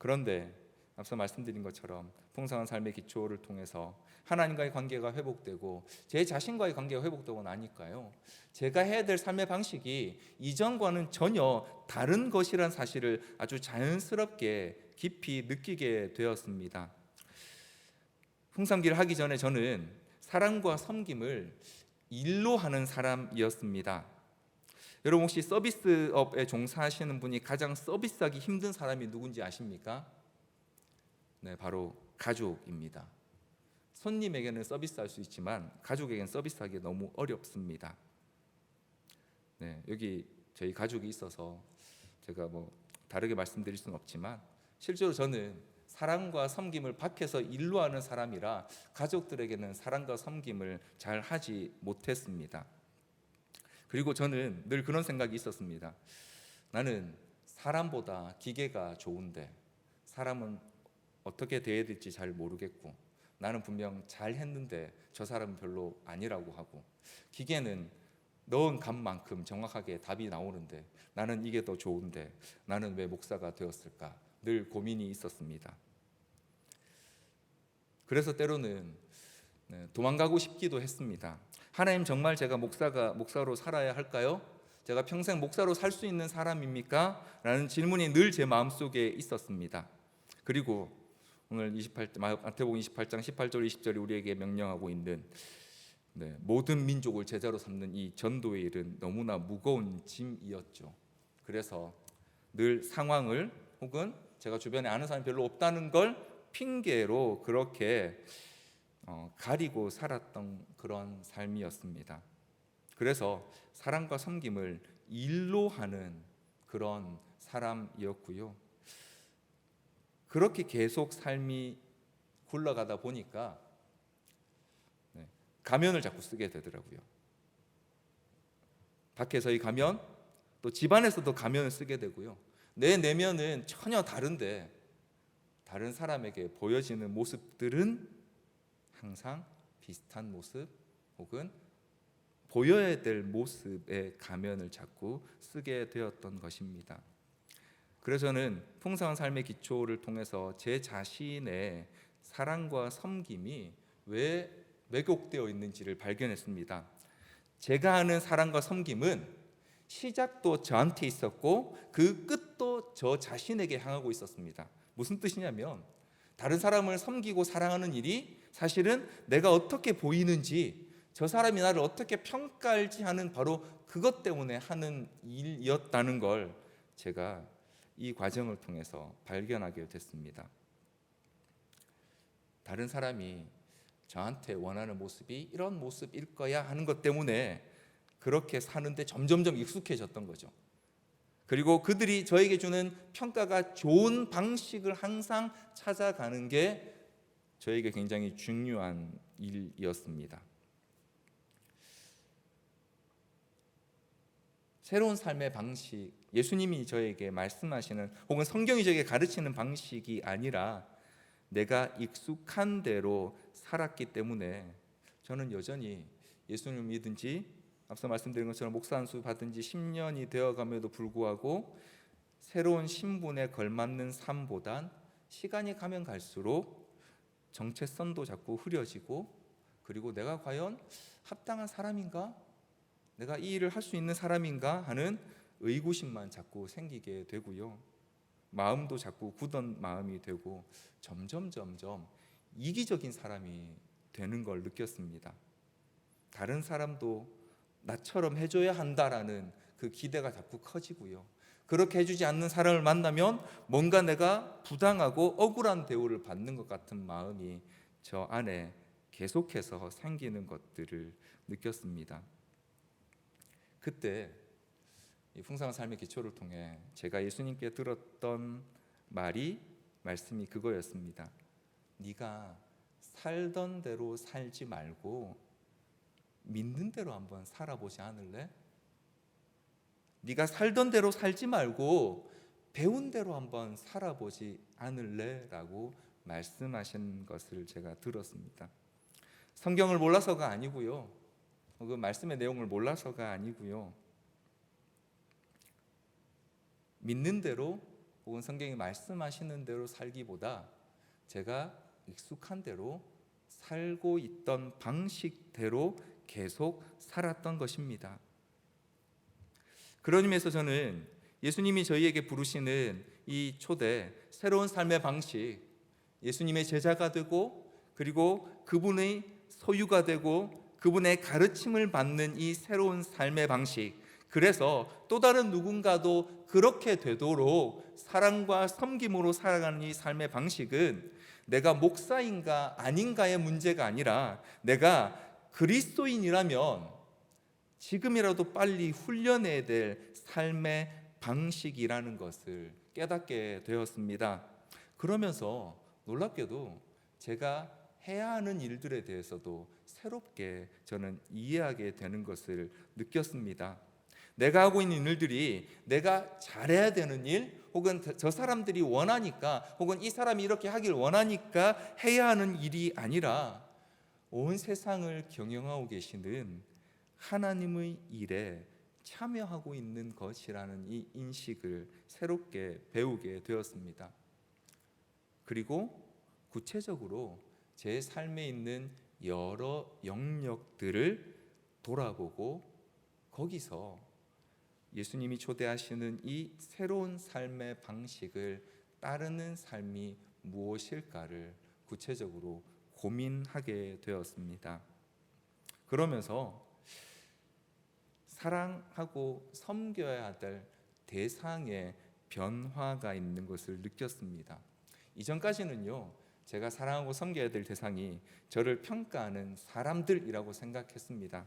그런데 앞서 말씀드린 것처럼 풍성한 삶의 기초를 통해서 하나님과의 관계가 회복되고 제 자신과의 관계가 회복되고 나니까요, 제가 해야 될 삶의 방식이 이전과는 전혀 다른 것이란 사실을 아주 자연스럽게 깊이 느끼게 되었습니다. 풍성기를 하기 전에 저는 사랑과 섬김을 일로 하는 사람이었습니다. 여러분 혹시 서비스업에 종사하시는 분이 가장 서비스하기 힘든 사람이 누군지 아십니까? 네, 바로 가족입니다. 손님에게는 서비스할 수 있지만 가족에게는 서비스하기 너무 어렵습니다. 네, 여기 저희 가족이 있어서 제가 뭐 다르게 말씀드릴 수는 없지만 실제로 저는 사랑과 섬김을 밖에서 일로 하는 사람이라 가족들에게는 사랑과 섬김을 잘 하지 못했습니다. 그리고 저는 늘 그런 생각이 있었습니다. 나는 사람보다 기계가 좋은데 사람은 어떻게 대해야 될지 잘 모르겠고, 나는 분명 잘 했는데 저 사람은 별로 아니라고 하고, 기계는 넣은 값만큼 정확하게 답이 나오는데 나는 이게 더 좋은데 나는 왜 목사가 되었을까? 늘 고민이 있었습니다. 그래서 때로는 도망가고 싶기도 했습니다. 하나님, 정말 제가 목사로 살아야 할까요? 제가 평생 목사로 살 수 있는 사람입니까? 라는 질문이 늘 제 마음속에 있었습니다. 그리고 오늘 마태복음 28장 18절 20절이 우리에게 명령하고 있는 모든 민족을 제자로 삼는 이 전도의 일은 너무나 무거운 짐이었죠. 그래서 늘 상황을, 혹은 제가 주변에 아는 사람이 별로 없다는 걸 핑계로 그렇게 가리고 살았던 그런 삶이었습니다. 그래서 사랑과 섬김을 일로 하는 그런 사람이었고요. 그렇게 계속 삶이 굴러가다 보니까 가면을 자꾸 쓰게 되더라고요. 밖에서의 가면, 또 집안에서도 가면을 쓰게 되고요. 내 내면은 전혀 다른데 다른 사람에게 보여지는 모습들은 항상 비슷한 모습, 혹은 보여야 될 모습의 가면을 자꾸 쓰게 되었던 것입니다. 그래서 저는 풍성한 삶의 기초를 통해서 제 자신의 사랑과 섬김이 왜 왜곡되어 있는지를 발견했습니다. 제가 아는 사랑과 섬김은 시작도 저한테 있었고 그 끝도 저 자신에게 향하고 있었습니다. 무슨 뜻이냐면, 다른 사람을 섬기고 사랑하는 일이 사실은 내가 어떻게 보이는지, 저 사람이 나를 어떻게 평가할지 하는 바로 그것 때문에 하는 일이었다는 걸 제가 이 과정을 통해서 발견하게 됐습니다. 다른 사람이 저한테 원하는 모습이 이런 모습일 거야 하는 것 때문에 그렇게 사는데 점점점 익숙해졌던 거죠. 그리고 그들이 저에게 주는 평가가 좋은 방식을 항상 찾아가는 게 저에게 굉장히 중요한 일이었습니다. 새로운 삶의 방식, 예수님이 저에게 말씀하시는, 혹은 성경이 저에게 가르치는 방식이 아니라 내가 익숙한 대로 살았기 때문에 저는 여전히 예수님을 믿은 지, 앞서 말씀드린 것처럼 목사 안수 받은 지 10년이 되어감에도 불구하고 새로운 신분에 걸맞는 삶보단 시간이 가면 갈수록 정체성도 자꾸 흐려지고, 그리고 내가 과연 합당한 사람인가? 내가 이 일을 할 수 있는 사람인가? 하는 의구심만 자꾸 생기게 되고요. 마음도 자꾸 굳은 마음이 되고 점점 이기적인 사람이 되는 걸 느꼈습니다. 다른 사람도 나처럼 해줘야 한다라는 그 기대가 자꾸 커지고요. 그렇게 해주지 않는 사람을 만나면 뭔가 내가 부당하고 억울한 대우를 받는 것 같은 마음이 저 안에 계속해서 생기는 것들을 느꼈습니다. 그때 이 풍성한 삶의 기초를 통해 제가 예수님께 들었던 말씀이 그거였습니다. 네가 살던 대로 살지 말고 믿는 대로 한번 살아보지 않을래? 네가 살던 대로 살지 말고 배운 대로 한번 살아보지 않을래? 라고 말씀하신 것을 제가 들었습니다. 성경을 몰라서가 아니고요, 그 말씀의 내용을 몰라서가 아니고요, 믿는 대로, 혹은 성경이 말씀하시는 대로 살기보다 제가 익숙한 대로 살고 있던 방식대로 계속 살았던 것입니다. 그런 의미에서 저는 예수님이 저희에게 부르시는 이 초대, 새로운 삶의 방식, 예수님의 제자가 되고 그리고 그분의 소유가 되고 그분의 가르침을 받는 이 새로운 삶의 방식, 그래서 또 다른 누군가도 그렇게 되도록 사랑과 섬김으로 살아가는 이 삶의 방식은 내가 목사인가 아닌가의 문제가 아니라 내가 그리스도인이라면 지금이라도 빨리 훈련해야 될 삶의 방식이라는 것을 깨닫게 되었습니다. 그러면서 놀랍게도 제가 해야 하는 일들에 대해서도 새롭게 저는 이해하게 되는 것을 느꼈습니다. 내가 하고 있는 일들이 내가 잘해야 되는 일, 혹은 저 사람들이 원하니까, 혹은 이 사람이 이렇게 하길 원하니까 해야 하는 일이 아니라 온 세상을 경영하고 계시는 하나님의 일에 참여하고 있는 것이라는 이 인식을 새롭게 배우게 되었습니다. 그리고 구체적으로 제 삶에 있는 여러 영역들을 돌아보고 거기서 예수님이 초대하시는 이 새로운 삶의 방식을 따르는 삶이 무엇일까를 구체적으로 고민하게 되었습니다. 그러면서 사랑하고 섬겨야 될 대상의 변화가 있는 것을 느꼈습니다. 이전까지는요, 제가 사랑하고 섬겨야 될 대상이 저를 평가하는 사람들이라고 생각했습니다.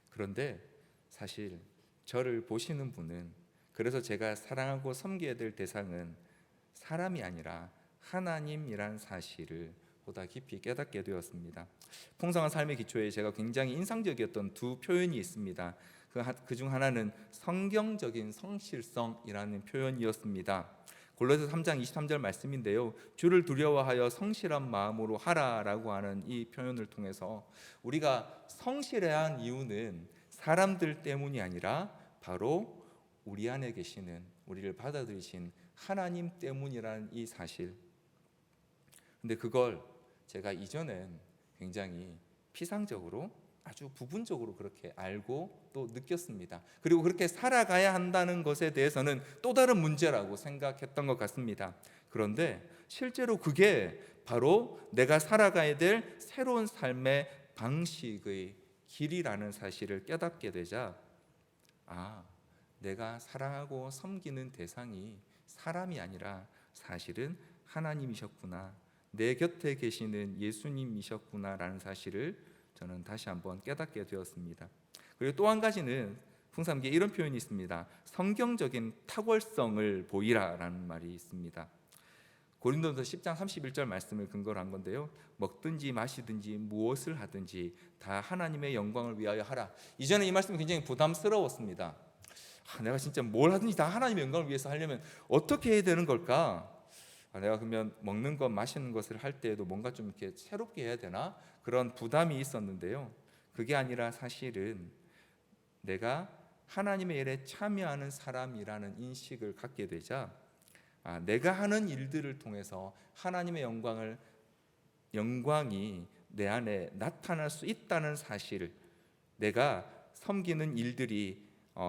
그런데 사실 저를 보시는 분은, 그래서 제가 사랑하고 섬겨야 될 대상은 사람이 아니라 하나님이란 사실을 보다 깊이 깨닫게 되었습니다. 풍성한 삶의 기초에 제가 굉장히 인상적이었던 두 표현이 있습니다. 그중 하나는 성경적인 성실성이라는 표현이었습니다. 골로새 3장 23절 말씀인데요, 주를 두려워하여 성실한 마음으로 하라라고 하는 이 표현을 통해서 우리가 성실해야 한 이유는 사람들 때문이 아니라 바로 우리 안에 계시는, 우리를 받아들이신 하나님 때문이라는 이 사실. 근데 그걸 제가 이전엔 굉장히 피상적으로, 아주 부분적으로 그렇게 알고 또 느꼈습니다. 그리고 그렇게 살아가야 한다는 것에 대해서는 또 다른 문제라고 생각했던 것 같습니다. 그런데 실제로 그게 바로 내가 살아가야 될 새로운 삶의 방식의 길이라는 사실을 깨닫게 되자, 내가 사랑하고 섬기는 대상이 사람이 아니라 사실은 하나님이셨구나, 내 곁에 계시는 예수님이셨구나라는 사실을 저는 다시 한번 깨닫게 되었습니다. 그리고 또 한 가지는 풍삼기에 이런 표현이 있습니다. 성경적인 탁월성을 보이라라는 말이 있습니다. 고린도서 10장 31절 말씀을 근거로 한 건데요, 먹든지 마시든지 무엇을 하든지 다 하나님의 영광을 위하여 하라. 이전에 이 말씀이 굉장히 부담스러웠습니다. 내가 진짜 뭘 하든지 다 하나님의 영광을 위해서 하려면 어떻게 해야 되는 걸까? 내가 그러면 먹는 것, 마시는 것을 할 때에도 뭔가 좀 이렇게 새롭게 해야 되나? 그런 부담이 있었는데요, 그게 아니라 사실은 내가 하나님의 일에 참여하는 사람이라는 인식을 갖게 되자, 내가 하는 일들을 통해서 하나님의 영광이 내 안에 나타날 수 있다는 사실을, 내가 섬기는 일들이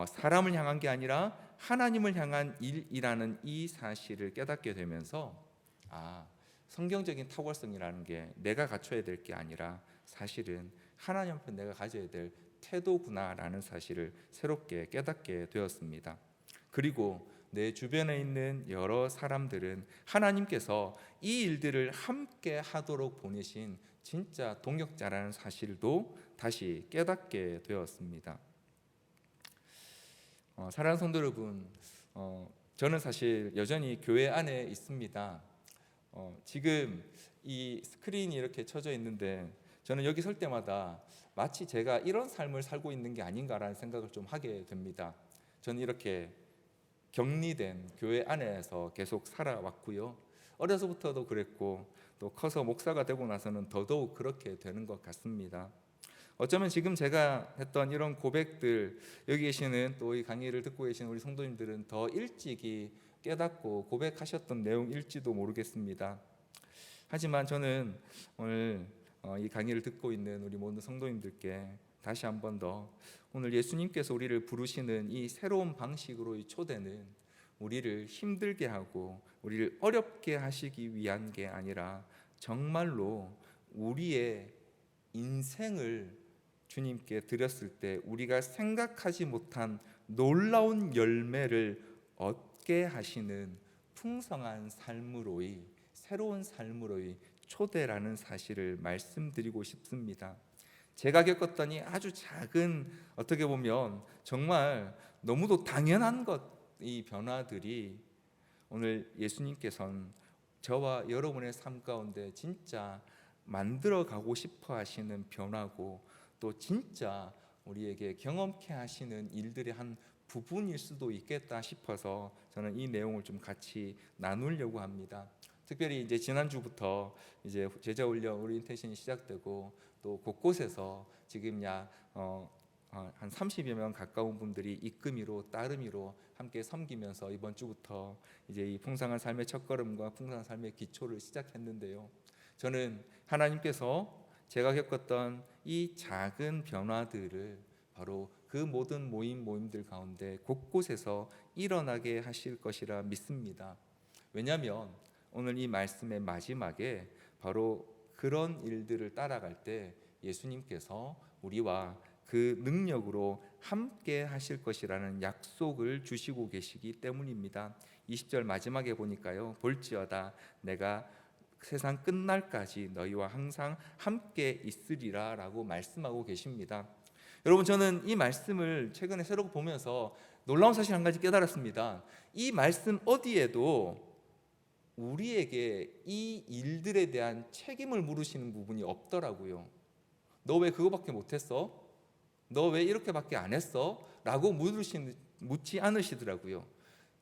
사람을 향한 게 아니라 하나님을 향한 일이라는 이 사실을 깨닫게 되면서 성경적인 탁월성이라는 게 내가 갖춰야 될 게 아니라 사실은 하나님 앞에 내가 가져야 될 태도구나라는 사실을 새롭게 깨닫게 되었습니다. 그리고 내 주변에 있는 여러 사람들은 하나님께서 이 일들을 함께 하도록 보내신 진짜 동역자라는 사실도 다시 깨닫게 되었습니다. 사랑하는 성도 여러분, 저는 사실 여전히 교회 안에 있습니다. 지금 이 스크린이 이렇게 쳐져 있는데 저는 여기 설 때마다 마치 제가 이런 삶을 살고 있는 게 아닌가라는 생각을 좀 하게 됩니다. 저는 이렇게 격리된 교회 안에서 계속 살아왔고요, 어려서부터도 그랬고 또 커서 목사가 되고 나서는 더더욱 그렇게 되는 것 같습니다. 어쩌면 지금 제가 했던 이런 고백들, 여기 계시는 또 이 강의를 듣고 계시는 우리 성도님들은 더 일찍이 깨닫고 고백하셨던 내용일지도 모르겠습니다. 하지만 저는 오늘 이 강의를 듣고 있는 우리 모든 성도님들께 다시 한 번 더 오늘 예수님께서 우리를 부르시는 이 새로운 방식으로의 초대는 우리를 힘들게 하고 우리를 어렵게 하시기 위한 게 아니라 정말로 우리의 인생을 주님께 드렸을 때 우리가 생각하지 못한 놀라운 열매를 얻게 하시는 풍성한 삶으로의 새로운 삶으로의 초대라는 사실을 말씀드리고 싶습니다. 제가 겪었던 이 아주 작은, 어떻게 보면 정말 너무도 당연한 이 변화들이 오늘 예수님께서는 저와 여러분의 삶 가운데 진짜 만들어 가고 싶어 하시는 변화고 또 진짜 우리에게 경험케 하시는 일들의 한 부분일 수도 있겠다 싶어서 저는 이 내용을 좀 같이 나누려고 합니다. 특별히 이제 지난주부터 이제 제자 훈련 오리엔테이션이 시작되고 또 곳곳에서 지금 한 30여 명 가까운 분들이 입금이로 따르미로 함께 섬기면서 이번 주부터 이제 이 풍성한 삶의 첫걸음과 풍성한 삶의 기초를 시작했는데요. 저는 하나님께서 제가 겪었던 이 작은 변화들을 바로 그 모든 모임들 가운데 곳곳에서 일어나게 하실 것이라 믿습니다. 왜냐하면 오늘 이 말씀의 마지막에 바로 그런 일들을 따라갈 때 예수님께서 우리와 그 능력으로 함께 하실 것이라는 약속을 주시고 계시기 때문입니다. 20절 마지막에 보니까요, 볼지어다 내가 세상 끝날까지 너희와 항상 함께 있으리라 라고 말씀하고 계십니다. 여러분, 저는 이 말씀을 최근에 새로 보면서 놀라운 사실 한 가지 깨달았습니다. 이 말씀 어디에도 우리에게 이 일들에 대한 책임을 물으시는 부분이 없더라고요. 너 왜 그거밖에 못했어? 너 왜 이렇게밖에 안 했어? 라고 묻지 않으시더라고요.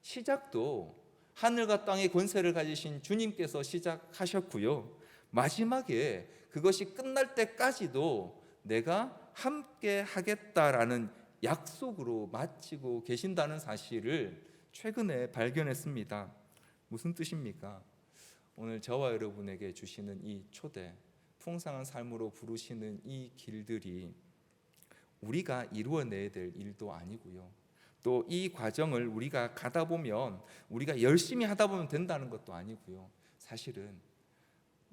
시작도 하늘과 땅의 권세를 가지신 주님께서 시작하셨고요, 마지막에 그것이 끝날 때까지도 내가 함께 하겠다라는 약속으로 마치고 계신다는 사실을 최근에 발견했습니다. 무슨 뜻입니까? 오늘 저와 여러분에게 주시는 이 초대, 풍성한 삶으로 부르시는 이 길들이 우리가 이루어내야 될 일도 아니고요, 또 이 과정을 우리가 가다 보면 우리가 열심히 하다 보면 된다는 것도 아니고요, 사실은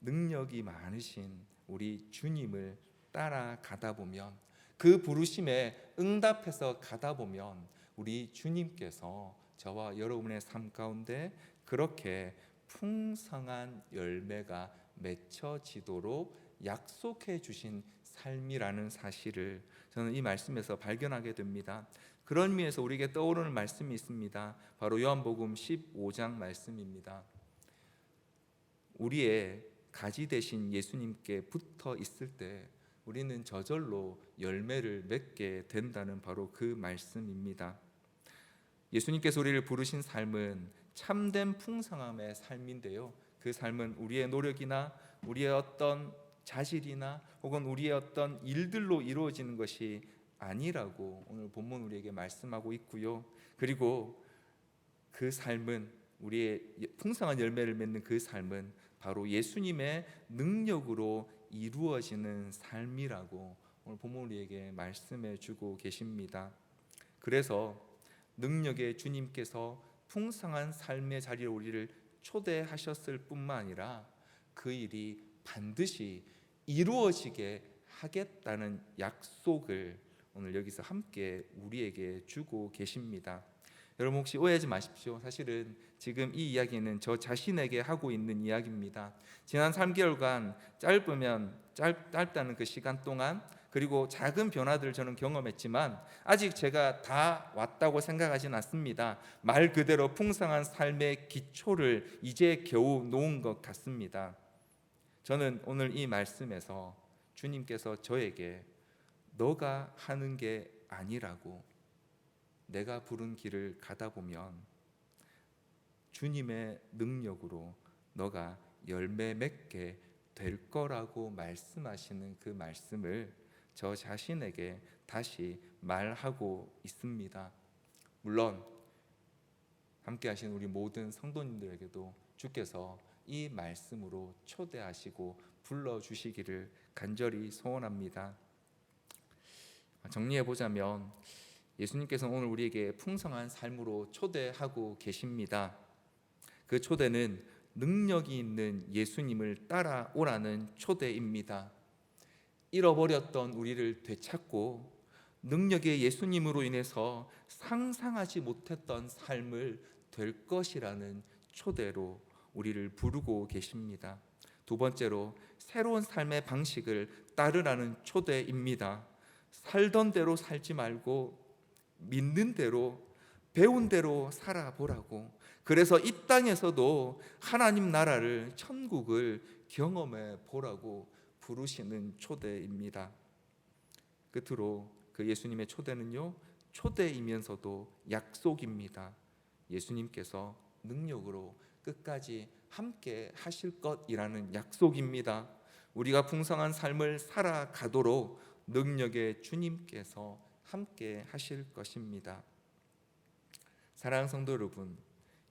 능력이 많으신 우리 주님을 따라가다 보면, 그 부르심에 응답해서 가다 보면 우리 주님께서 저와 여러분의 삶 가운데 그렇게 풍성한 열매가 맺혀지도록 약속해 주신 삶이라는 사실을 저는 이 말씀에서 발견하게 됩니다. 그런 의미에서 우리에게 떠오르는 말씀이 있습니다. 바로 요한복음 15장 말씀입니다. 우리의 가지 되신 예수님께 붙어 있을 때 우리는 저절로 열매를 맺게 된다는 바로 그 말씀입니다. 예수님께서 우리를 부르신 삶은 참된 풍성함의 삶인데요, 그 삶은 우리의 노력이나 우리의 어떤 자질이나 혹은 우리의 어떤 일들로 이루어지는 것이 아니라고 오늘 본문 우리에게 말씀하고 있고요, 그리고 그 삶은, 우리의 풍성한 열매를 맺는 그 삶은 바로 예수님의 능력으로 이루어지는 삶이라고 오늘 본문 우리에게 말씀해 주고 계십니다. 그래서 능력의 주님께서 풍성한 삶의 자리에 우리를 초대하셨을 뿐만 아니라 그 일이 반드시 이루어지게 하겠다는 약속을 오늘 여기서 함께 우리에게 주고 계십니다. 여러분, 혹시 오해하지 마십시오. 사실은 지금 이 이야기는 저 자신에게 하고 있는 이야기입니다. 지난 3개월간 짧다는 그 시간 동안, 그리고 작은 변화들을 저는 경험했지만 아직 제가 다 왔다고 생각하지는 않습니다. 말 그대로 풍성한 삶의 기초를 이제 겨우 놓은 것 같습니다. 저는 오늘 이 말씀에서 주님께서 저에게 너가 하는 게 아니라고, 내가 부른 길을 가다 보면 주님의 능력으로 너가 열매 맺게 될 거라고 말씀하시는 그 말씀을 저 자신에게 다시 말하고 있습니다. 물론 함께 하신 우리 모든 성도님들에게도 주께서 이 말씀으로 초대하시고 불러주시기를 간절히 소원합니다. 정리해보자면 예수님께서는 오늘 우리에게 풍성한 삶으로 초대하고 계십니다. 그 초대는 능력이 있는 예수님을 따라오라는 초대입니다. 잃어버렸던 우리를 되찾고 능력의 예수님으로 인해서 상상하지 못했던 삶을 될 것이라는 초대로 우리를 부르고 계십니다. 두 번째로 새로운 삶의 방식을 따르라는 초대입니다. 살던 대로 살지 말고 믿는 대로 배운 대로 살아보라고. 그래서 이 땅에서도 하나님 나라를, 천국을 경험해 보라고 부르시는 초대입니다. 끝으로 그 예수님의 초대는요, 초대이면서도 약속입니다. 예수님께서 능력으로 끝까지 함께 하실 것이라는 약속입니다. 우리가 풍성한 삶을 살아가도록 능력의 주님께서 함께 하실 것입니다. 사랑하는 성도 여러분,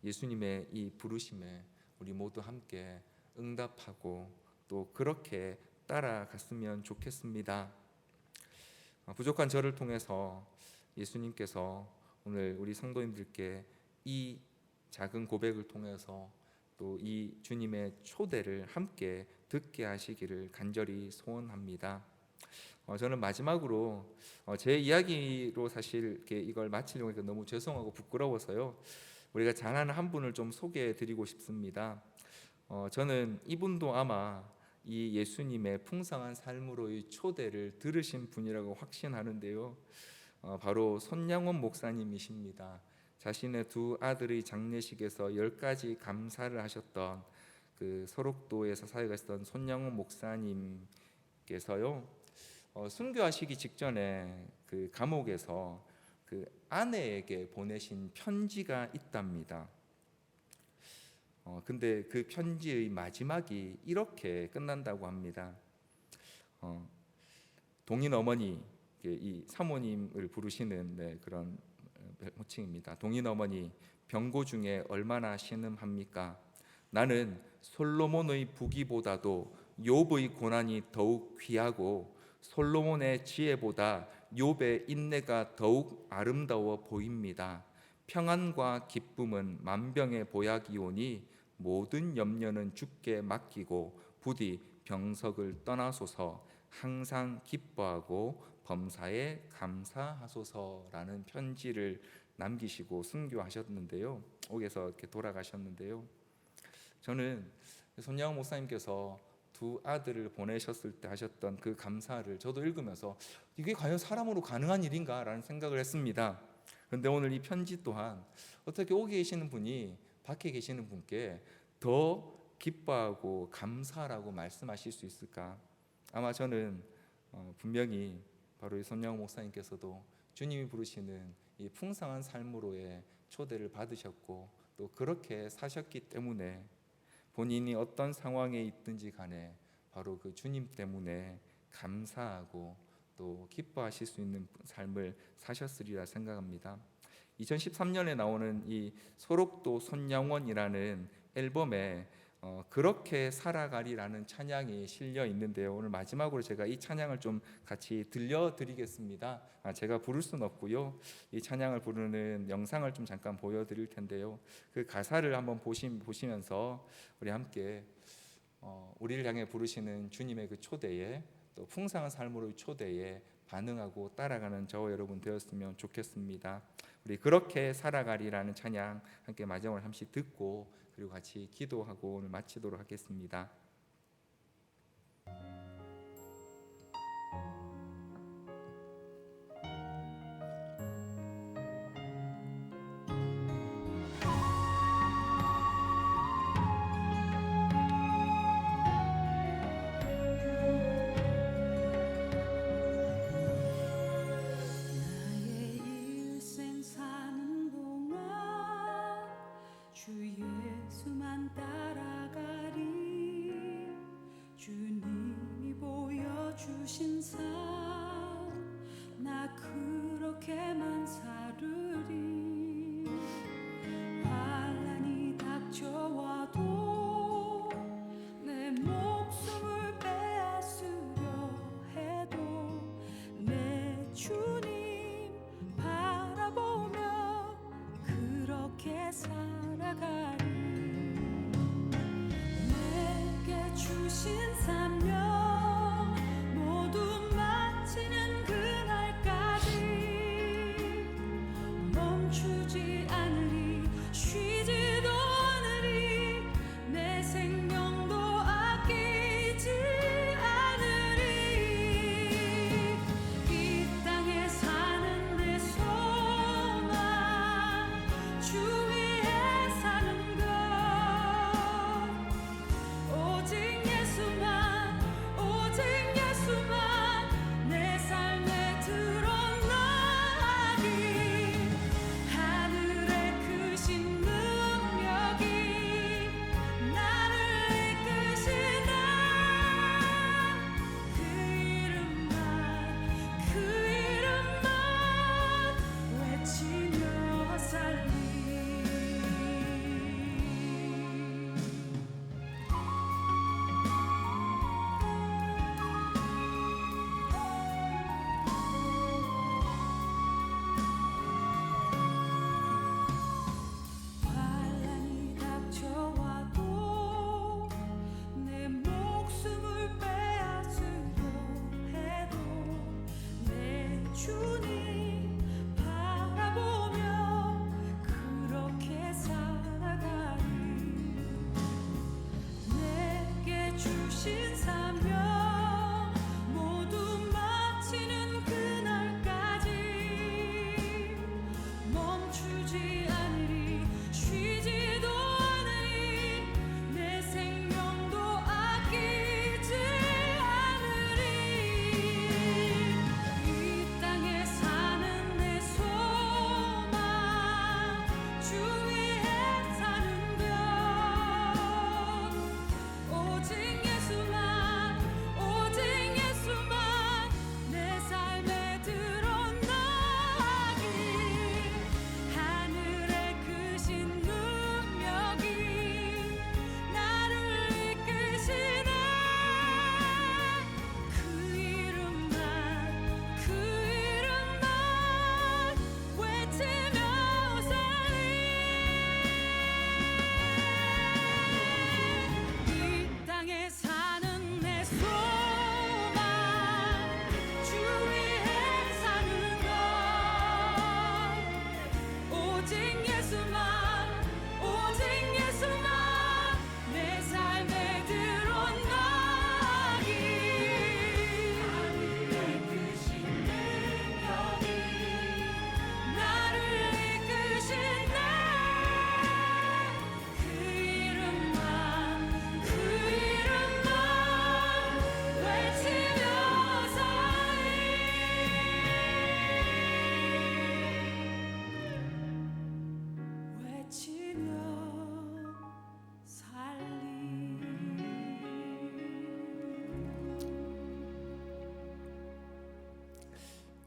예수님의 이 부르심에 우리 모두 함께 응답하고 또 그렇게 따라갔으면 좋겠습니다. 부족한 저를 통해서 예수님께서 오늘 우리 성도님들께 이 작은 고백을 통해서 또 이 주님의 초대를 함께 듣게 하시기를 간절히 소원합니다. 저는 마지막으로 제 이야기로 사실 이렇게 이걸 마치려고 하니까 너무 죄송하고 부끄러워서요, 우리가 잘하는 한 분을 좀 소개해 드리고 싶습니다. 저는 이분도 아마 이 예수님의 풍성한 삶으로의 초대를 들으신 분이라고 확신하는데요, 바로 손양원 목사님이십니다. 자신의 두 아들의 장례식에서 10가지 감사를 하셨던 그 소록도에서 사역했던 손양원 목사님께서요, 순교하시기 직전에 그 감옥에서 그 아내에게 보내신 편지가 있답니다. 근데 그 편지의 마지막이 이렇게 끝난다고 합니다. 동인 어머니, 이 사모님을 부르시는 그런 호칭입니다. 동인 어머니, 병고 중에 얼마나 신음합니까? 나는 솔로몬의 부귀보다도 욥의 고난이 더욱 귀하고 솔로몬의 지혜보다 욥의 인내가 더욱 아름다워 보입니다. 평안과 기쁨은 만병의 보약이오니 모든 염려는 주께 맡기고 부디 병석을 떠나소서. 항상 기뻐하고 범사에 감사하소서라는 편지를 남기시고 순교하셨는데요. 옥에서 이렇게 돌아가셨는데요. 저는 손양원 목사님께서 두 아들을 보내셨을 때 하셨던 그 감사를 저도 읽으면서 이게 과연 사람으로 가능한 일인가라는 생각을 했습니다. 그런데 오늘 이 편지 또한 어떻게 옥에 계시는 분이 밖에 계시는 분께 더 기뻐하고 감사라고 말씀하실 수 있을까? 아마 저는 분명히 바로 이 손양원 목사님께서도 주님이 부르시는 이 풍성한 삶으로의 초대를 받으셨고 또 그렇게 사셨기 때문에 본인이 어떤 상황에 있든지 간에 바로 그 주님 때문에 감사하고 또 기뻐하실 수 있는 삶을 사셨으리라 생각합니다. 2013년에 나오는 이 소록도 손양원이라는 앨범에 그렇게 살아가리라는 찬양이 실려 있는데요, 오늘 마지막으로 제가 이 찬양을 좀 같이 들려드리겠습니다. 제가 부를 수는 없고요, 이 찬양을 부르는 영상을 좀 잠깐 보여드릴 텐데요, 그 가사를 한번 보시면서 우리 함께 우리를 향해 부르시는 주님의 그 초대에 또 풍성한 삶으로의 초대에 반응하고 따라가는 저와 여러분 되었으면 좋겠습니다. 우리 그렇게 살아가리라는 찬양 함께 마지막으로 잠시 듣고 그리고 같이 기도하고 오늘 마치도록 하겠습니다. 주신 삶 나 그렇게만 살으리.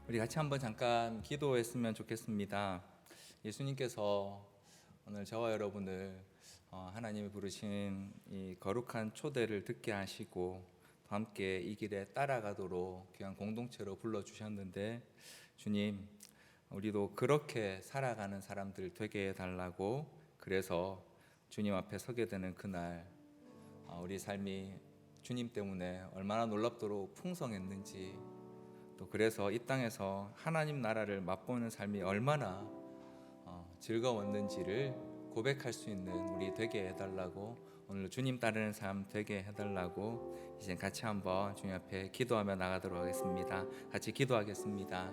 우리 같이 한번 잠깐 기도했으면 좋겠습니다. 예수님께서 오늘 저와 여러분을 하나님이 부르신 이 거룩한 초대를 듣게 하시고 또 함께 이 길에 따라가도록 귀한 공동체로 불러주셨는데, 주님, 우리도 그렇게 살아가는 사람들 되게 해달라고, 그래서 주님 앞에 서게 되는 그날 우리 삶이 주님 때문에 얼마나 놀랍도록 풍성했는지, 또 그래서 이 땅에서 하나님 나라를 맛보는 삶이 얼마나 즐거웠는지를 고백할 수 있는 우리 되게 해달라고, 오늘 주님 따르는 삶 되게 해달라고 이제 같이 한번 주님 앞에 기도하며 나가도록 하겠습니다. 같이 기도하겠습니다.